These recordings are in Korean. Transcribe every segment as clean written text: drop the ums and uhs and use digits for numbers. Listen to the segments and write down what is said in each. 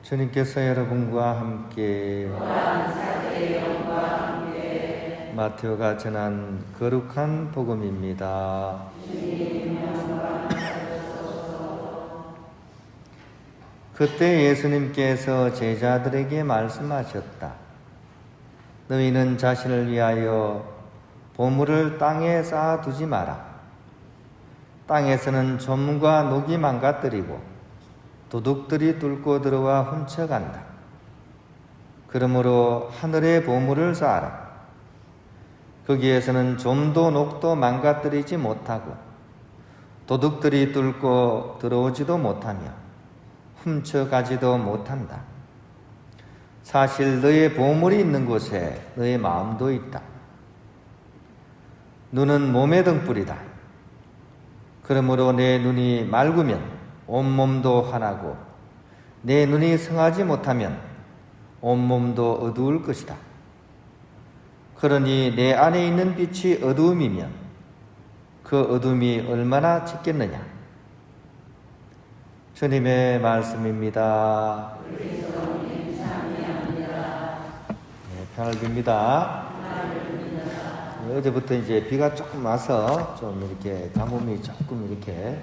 주님께서 여러분과 함께 마태오가 전한 거룩한 복음입니다. 그때 예수님께서 제자들에게 말씀하셨다. 너희는 자신을 위하여 보물을 땅에 쌓아두지 마라. 땅에서는 좀과 녹이 망가뜨리고 도둑들이 뚫고 들어와 훔쳐간다. 그러므로 하늘의 보물을 쌓아라. 거기에서는 좀도 녹도 망가뜨리지 못하고 도둑들이 뚫고 들어오지도 못하며 훔쳐가지도 못한다. 사실 너의 보물이 있는 곳에 너의 마음도 있다. 눈은 몸의 등불이다. 그러므로 내 눈이 맑으면 온몸도 환하고 내 눈이 성하지 못하면 온몸도 어두울 것이다. 그러니 내 안에 있는 빛이 어두움이면 그 어둠이 얼마나 짙겠느냐. 주님의 말씀입니다. 편을 빕니다. 어제부터 이제 비가 조금 와서 좀 이렇게 가뭄이 조금 이렇게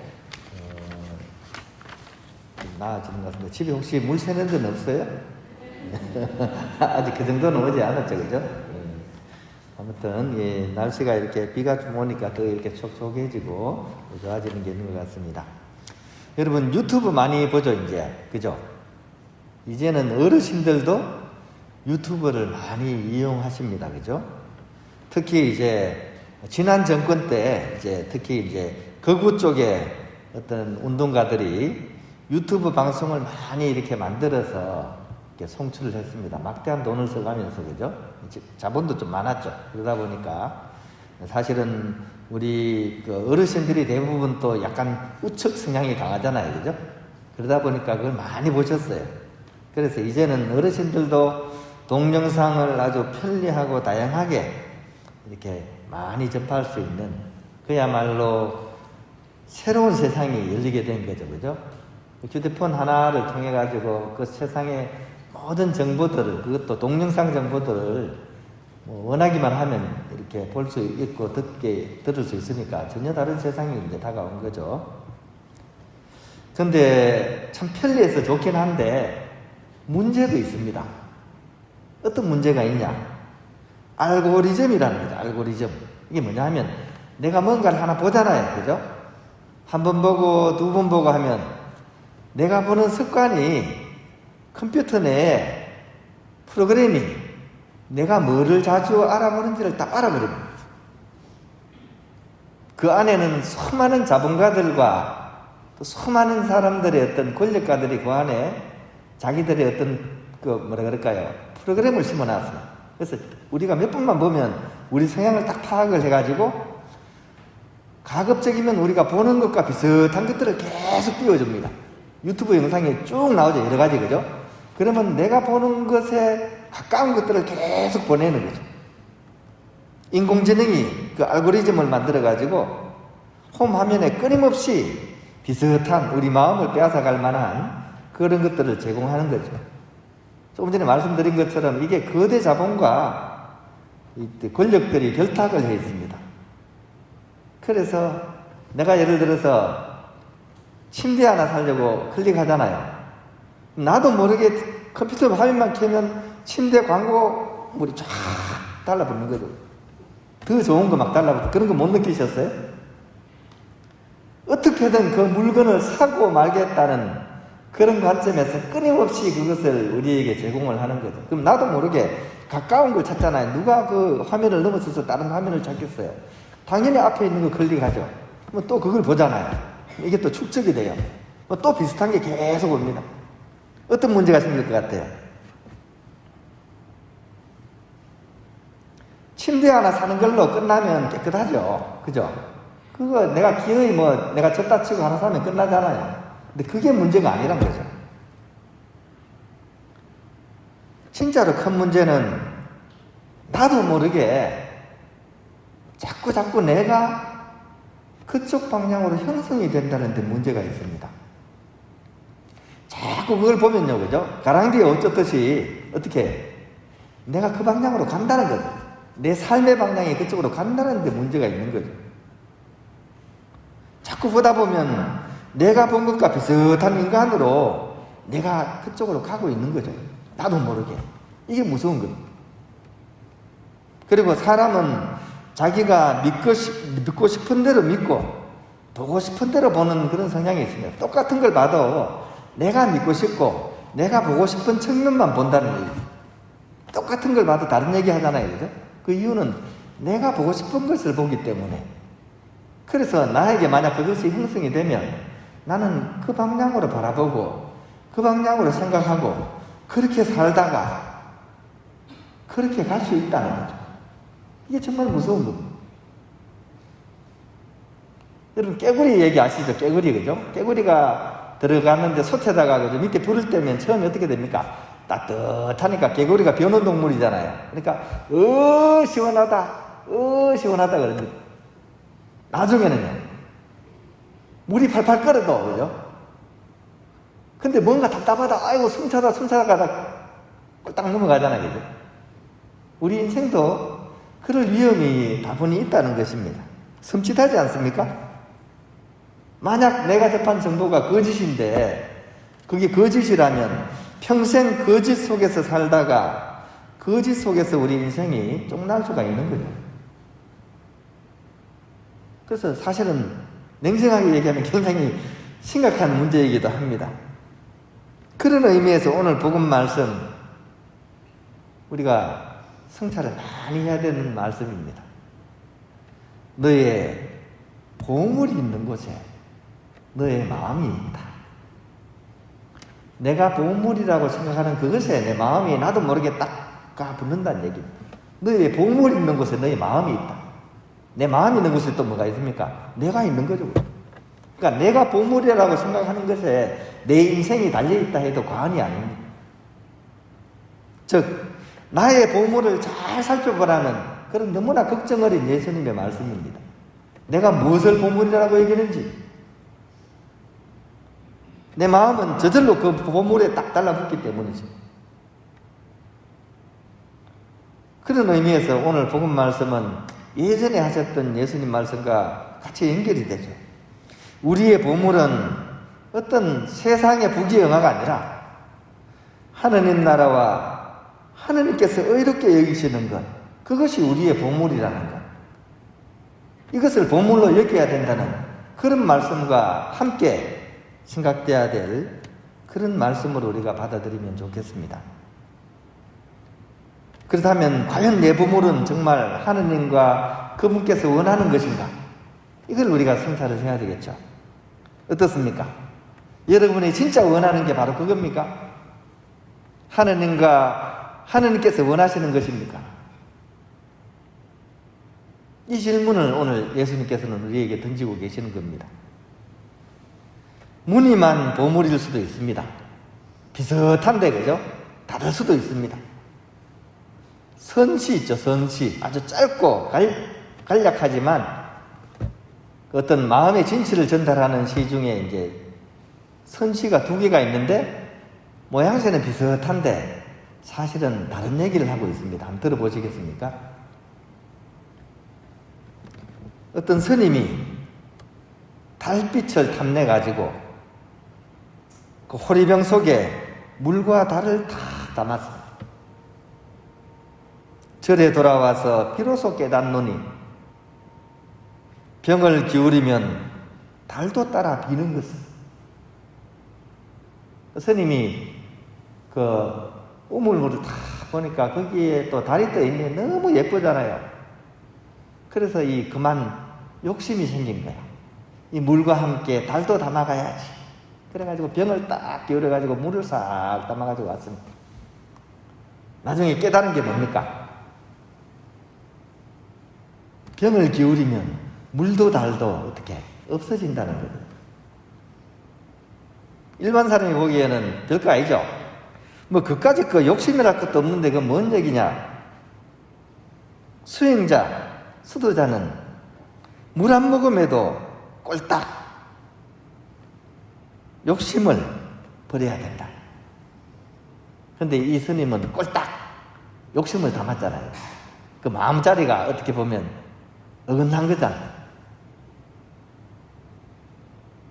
나아지는 것 같은데, 집에 혹시 물 새는 데는 없어요? 아직 그 정도는 오지 않았죠, 그죠? 아무튼, 예, 날씨가 이렇게 비가 좀 오니까 더 이렇게 촉촉해지고 좋아지는 게 있는 것 같습니다. 여러분, 유튜브 많이 보죠, 이제. 그죠? 이제는 어르신들도 유튜브를 많이 이용하십니다, 그죠? 특히 이제, 지난 정권 때, 이제 특히 이제 거구 쪽에 어떤 운동가들이 유튜브 방송을 많이 이렇게 만들어서 이렇게 송출을 했습니다. 막대한 돈을 써가면서, 그죠? 자본도 좀 많았죠. 그러다 보니까 사실은 우리 그 어르신들이 대부분 또 약간 우측 성향이 강하잖아요. 그죠? 그러다 보니까 그걸 많이 보셨어요. 그래서 이제는 어르신들도 동영상을 아주 편리하고 다양하게 이렇게 많이 접할 수 있는 그야말로 새로운 세상이 열리게 된 거죠. 그죠? 휴대폰 하나를 통해 가지고 그 세상의 모든 정보들을, 그것도 동영상 정보들을 원하기만 하면 이렇게 볼 수 있고 들을 수 있으니까 전혀 다른 세상이 이제 다가온 거죠. 근데 참 편리해서 좋긴 한데 문제도 있습니다. 어떤 문제가 있냐? 알고리즘이라는 거죠. 알고리즘. 이게 뭐냐 하면 내가 뭔가를 하나 보잖아요. 그죠? 한 번 보고 두 번 보고 하면 내가 보는 습관이 컴퓨터 내에 프로그램이 내가 뭐를 자주 알아보는지를 딱 알아버립니다. 그 안에는 수많은 자본가들과 또 수많은 사람들의 어떤 권력가들이 그 안에 자기들의 어떤 프로그램을 심어놨습니다. 그래서 우리가 몇 분만 보면 우리 성향을 딱 파악을 해가지고 가급적이면 우리가 보는 것과 비슷한 것들을 계속 띄워줍니다. 유튜브 영상에 쭉 나오죠. 여러 가지, 그죠? 그러면 내가 보는 것에 가까운 것들을 계속 보내는 거죠. 인공지능이 그 알고리즘을 만들어가지고 홈 화면에 끊임없이 비슷한 우리 마음을 빼앗아갈 만한 그런 것들을 제공하는 거죠. 조금 전에 말씀드린 것처럼 이게 거대 자본과 권력들이 결탁을 해 있습니다. 그래서 내가 예를 들어서 침대 하나 사려고 클릭하잖아요. 나도 모르게 컴퓨터 화면만 켜면 침대 광고물이 쫙 달라붙는 거죠. 더 좋은 거 막 달라붙고 그런 거 못 느끼셨어요? 어떻게든 그 물건을 사고 말겠다는 그런 관점에서 끊임없이 그것을 우리에게 제공을 하는 거죠. 그럼 나도 모르게 가까운 걸 찾잖아요. 누가 그 화면을 넘어서서 다른 화면을 찾겠어요? 당연히 앞에 있는 거 클릭하죠. 그럼 또 그걸 보잖아요. 이게 또 축적이 돼요. 또 비슷한 게 계속 옵니다. 어떤 문제가 생길 것 같아요? 침대 하나 사는 걸로 끝나면 깨끗하죠. 그죠? 그거 내가 기어이 내가 졌다 치고 하나 사면 끝나잖아요. 근데 그게 문제가 아니란 거죠. 진짜로 큰 문제는 나도 모르게 자꾸 내가 그쪽 방향으로 형성이 된다는 데 문제가 있습니다. 자꾸 그걸 보면요, 그죠? 가랑비에 어쩌듯이 어떻게 내가 그 방향으로 간다는 거죠. 내 삶의 방향이 그쪽으로 간다는 데 문제가 있는 거죠. 자꾸 보다 보면 내가 본 것과 비슷한 인간으로 내가 그쪽으로 가고 있는 거죠. 나도 모르게. 이게 무서운 거예요. 그리고 사람은 자기가 믿고 싶은 대로 믿고 보고 싶은 대로 보는 그런 성향이 있습니다. 똑같은 걸 봐도 내가 믿고 싶고 내가 보고 싶은 측면만 본다는 얘기예요. 똑같은 걸 봐도 다른 얘기 하잖아요. 그죠? 그 이유는 내가 보고 싶은 것을 보기 때문에. 그래서 나에게 만약 그것이 형성이 되면 나는 그 방향으로 바라보고 그 방향으로 생각하고 그렇게 살다가 그렇게 갈 수 있다는 거죠. 이게 정말 무서운 겁니다. 여러분 깨구리 얘기 아시죠? 깨구리, 그죠? 깨구리가 들어갔는데 솥에다가 그죠? 밑에 불을 떼면 처음에 어떻게 됩니까? 따뜻하니까 개구리가 변온동물이잖아요. 그러니까 시원하다 그럽니다. 나중에는요 물이 팔팔 끓어도, 그죠? 근데 뭔가 답답하다, 아이고 숨차다 가다 꼴딱 넘어가잖아요. 그죠? 우리 인생도 그럴 위험이 다분히 있다는 것입니다. 섬찟하지 않습니까? 만약 내가 접한 정보가 거짓인데 그게 거짓이라면 평생 거짓 속에서 살다가 거짓 속에서 우리 인생이 쫑날 수가 있는 거죠. 그래서 사실은 냉정하게 얘기하면 굉장히 심각한 문제이기도 합니다. 그런 의미에서 오늘 복음 말씀 우리가 성찰을 많이 해야 되는 말씀입니다. 너의 보물이 있는 곳에 너의 마음이 있다. 내가 보물이라고 생각하는 그것에 내 마음이 나도 모르게 딱 가붙는다는 얘기입니다. 너의 보물이 있는 곳에 너의 마음이 있다. 내 마음이 있는 곳에 또 뭐가 있습니까? 내가 있는 거죠. 그러니까 내가 보물이라고 생각하는 것에 내 인생이 달려있다 해도 과언이 아닙니다. 즉 나의 보물을 잘 살펴보라는 그런 너무나 걱정 어린 예수님의 말씀입니다. 내가 무엇을 보물이라고 여기는지, 내 마음은 저절로 그 보물에 딱 달라붙기 때문이죠. 그런 의미에서 오늘 복음 말씀은 예전에 하셨던 예수님 말씀과 같이 연결이 되죠. 우리의 보물은 어떤 세상의 부귀영화가 아니라 하느님 나라와 하느님께서 의롭게 여기시는 것, 그것이 우리의 보물이라는 것. 이것을 보물로 여겨야 된다는 그런 말씀과 함께 생각돼야 될 그런 말씀으로 우리가 받아들이면 좋겠습니다. 그렇다면 과연 내 보물은 정말 하느님과 그분께서 원하는 것인가? 이걸 우리가 성찰을 해야 되겠죠. 어떻습니까? 여러분이 진짜 원하는 게 바로 그겁니까? 하느님께서 원하시는 것입니까? 이 질문을 오늘 예수님께서는 우리에게 던지고 계시는 겁니다. 무늬만 보물일 수도 있습니다. 비슷한데, 그죠? 다를 수도 있습니다. 선시 있죠, 선시. 아주 짧고 간략하지만 어떤 마음의 진치를 전달하는 시 중에 이제 선시가 2개가 있는데 모양새는 비슷한데 사실은 다른 얘기를 하고 있습니다. 한번 들어보시겠습니까? 어떤 스님이 달빛을 탐내가지고 그 호리병 속에 물과 달을 다 담았습니다. 절에 돌아와서 비로소 깨닫노니 병을 기울이면 달도 따라 비는 것을. 스님이 그 우물물을 다 보니까 거기에 또 달이 떠 있네. 너무 예쁘잖아요. 그래서 그만 욕심이 생긴 거야. 이 물과 함께 달도 담아가야지. 그래가지고 병을 딱 기울여가지고 물을 싹 담아가지고 왔습니다. 나중에 깨달은 게 뭡니까? 병을 기울이면 물도 달도 어떻게 없어진다는 거죠. 일반 사람이 보기에는 별거 아니죠. 뭐 그까짓 그 욕심이랄 것도 없는데 그건 뭔 얘기냐? 수행자, 수도자는 물 한 모금에도 꼴딱 욕심을 버려야 된다. 근데 이 스님은 꼴딱 욕심을 담았잖아요. 그 마음자리가 어떻게 보면 어긋난 거잖아요.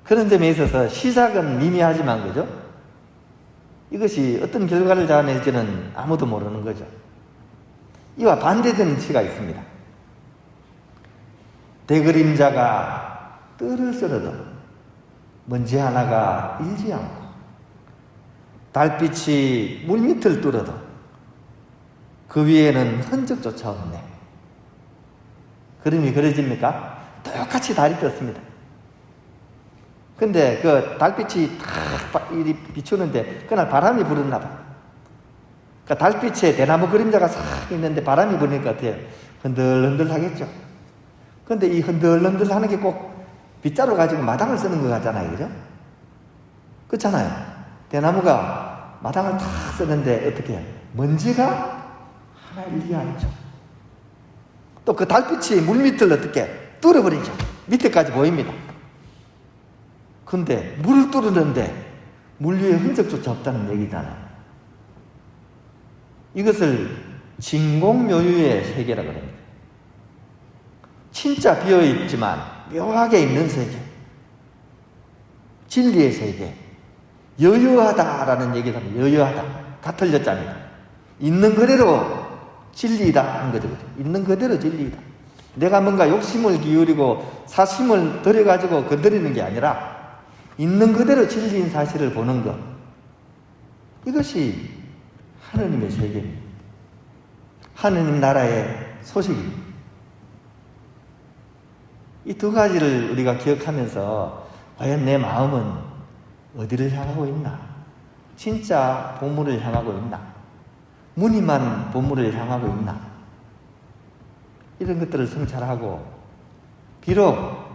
그런 점에 있어서 시작은 미미하지만, 그죠? 이것이 어떤 결과를 자아낼지는 아무도 모르는 거죠. 이와 반대되는 시가 있습니다. 대그림자가 뜰을 쓸어도 먼지 하나가 일지 않고, 달빛이 물밑을 뚫어도 그 위에는 흔적조차 없네. 그림이 그려집니까? 똑같이 달이 떴습니다. 근데 그 달빛이 탁 이리 비추는데 그날 바람이 불었나 봐. 그러니까 달빛에 대나무 그림자가 싹 있는데 바람이 부니까 어때요? 흔들흔들 하겠죠. 근데 이 흔들흔들 하는 게 꼭 빗자루 가지고 마당을 쓰는 것 같잖아요. 그죠? 그렇잖아요. 대나무가 마당을 탁 쓰는데 어떻게 해요? 먼지가 하나 일지 않죠. 또 그 달빛이 물밑을 어떻게 뚫어버리죠. 밑에까지 보입니다. 근데 물을 뚫었는데 물 위에 흔적조차 없다는 얘기잖아요. 이것을 진공묘유의 세계라고 합니다. 진짜 비어있지만 묘하게 있는 세계, 진리의 세계, 여유하다라는 얘기를 하면 여유하다, 다 틀렸잖아요. 있는 그대로 진리이다 하는 거죠. 있는 그대로 진리이다. 내가 뭔가 욕심을 기울이고 사심을 들여가지고 건드리는 게 아니라 있는 그대로 진리인 사실을 보는 것, 이것이 하느님의 세계입니다. 하느님 나라의 소식입니다. 이 두 가지를 우리가 기억하면서 과연 내 마음은 어디를 향하고 있나? 진짜 보물을 향하고 있나? 무늬만 보물을 향하고 있나? 이런 것들을 성찰하고, 비록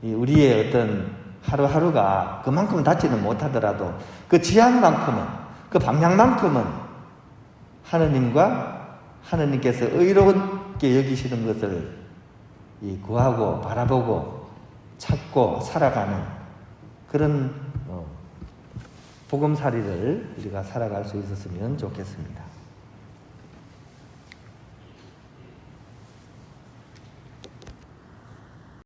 우리의 어떤 하루하루가 그만큼 닿지는 못하더라도 그 지향만큼은, 그 방향만큼은 하느님과 하느님께서 의롭게 여기시는 것을 구하고 바라보고 찾고 살아가는 그런 복음살이를 우리가 살아갈 수 있었으면 좋겠습니다.